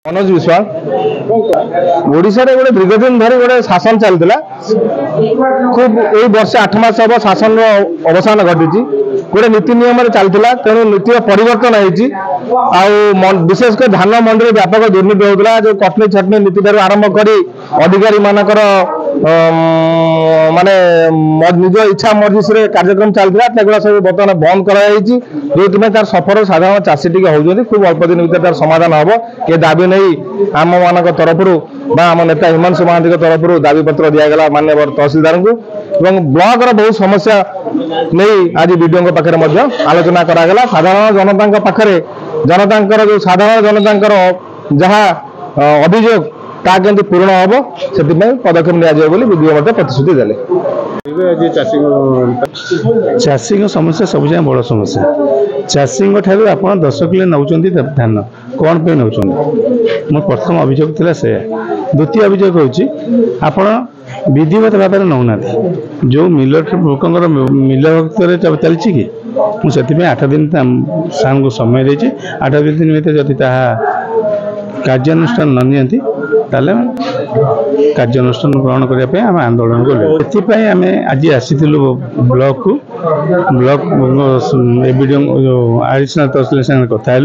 मनोज विश्वाल ओडिशा रे गोटे दीर्घ दिन धरी गोटे शासन चलता खूब यही वर्ष 8 मास हम शासन अवसान घटी गोटे नीति नियम चलता तेणु नीति परिवर्तन हो विशेषकर धान मंडी व्यापक दुर्नीति होता जो कटनी छटनी नीति ठार आरंभ कर अधिकारी मानकर माने निज इच्छा मर्जी से कार्यक्रम चलता सब बर्तमान बंद कराई जो तार सफर साधारण चाषी टी होती खूब अल्प दिन भर तार समाधान हम ये दाबी नहीं आम मान तरफ आम नेता हिमांशु महांती तरफ दाबी पत्र दिगला माननीय तहसीलदार को ब्लॉक बहुत समस्या नहीं आज वीडियो पाखे आलोचना करागला साधारण जनता पाखे जनता जो साधारण जनता जहाँ अभियोग ता केमती पूर्ण हम से पदक्षेप निजीव प्रतिश्रुति देले चाषी समस्या सब जाए बड़ समस्या चाषी ठार आप 10 किलो नौ धान कौन पे नौ मो प्रथम अभियोग था से द्वितीय अभियोग होपण विधिवत भाव में नौना जो मिलर लोकंर मिलर चलती कि मुझे 8 दिन सार को समय देती 8 दिन भर जदि कार्यानुष्ठान न नियंती ताले कार्यानुष्ठान ग्रहण करने आम आंदोलन कलु आम आज आसी ब्लॉक को ब्लॉक एडिशनल तहसील कथा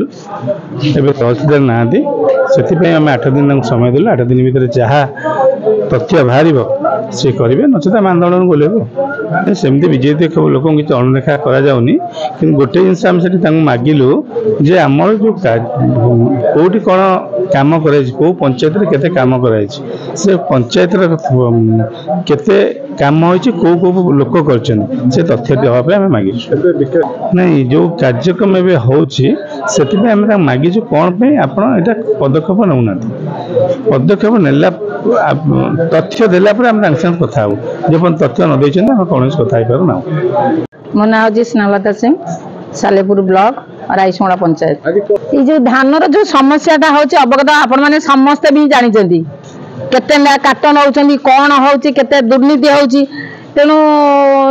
तहसीलदार ना से आम 8 दिन समय देलु 8 दिन भर जहाँ तथ्य बाहर सी करेंगे नचेत आम आंदोलन कलु सेमती विजेपी लोक किसी अणदेखा कराऊनी कि गोटे जिनस आम से मागिलु जे आमर जो कौटी कौन काम कर पंचायत केते काम कराई से पंचायत केते काम हो लोक कर तथ्य देवाई आम मागी नहीं जो कार्यक्रम एवं हो मागिचु कौन पे आपड़ ये पदक्षेप नौना पदक्षेप नेला तथ्य देला कथा जो तथ्य न देते कौन कथा पारना मो ना हूँ स्नेहलता सिंह सालेपुर ब्लॉक राईशुणा पंचायत ये जो धान जो समस्याटा होची अवगत आपण माने समस्त भी जानी केते काट नौ कौन होते दुर्नीति होची तेणु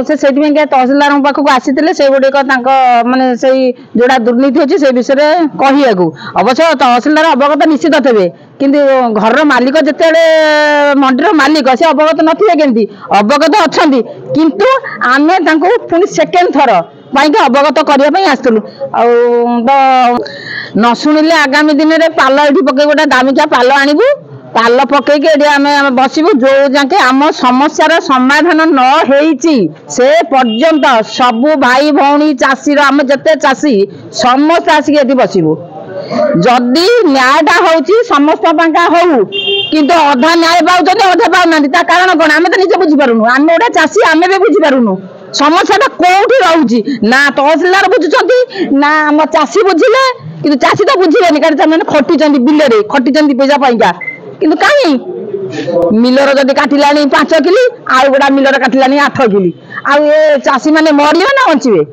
से तहसीलदार पाखक आसी से गुड़िक माने से जोड़ा दुर्नीति होची से विषय कहिया अवश्य तहसीलदार अवगत निश्चित थे किंतु घर मालिक जिते मंडीर मालिक से अवगत नथिबे केंती अवगत अच्छी किंतु आमे तांको पुनी सेकेंड थर पाई अवगत करने आसलु तो न शुणिले आगामी दिन में पाल ये पकई गोटे दामिका पाल आणबू पाल पकईके आम बसबू जो जाके आम समस्यार समाधान न होईची से पर्यंत सबू भाई भौणी चाषी आम जिते चाषी समस्त आसिक ये बसबू जदि न्यायटा होची समस्त हो किंतु अधा न्याय पाँच अधा पाऊना कारण कौन आम तो निजे बुझीपारुनु आम गोटे चाषी आम भी बुझीपारुनु समस्याटा कौटी रोचे ना तहसीलदार बुझुं ना आम चाषी बुझिले कि चाषी तो बुझे कारण खटुच्च बिल खटी पैसा पाइका किंतु कहीं मिलर जदि काटिला 5 किली आउ गोटा मिलर काटिला 8 किली आ चाषी मैंने मरिए ना बचे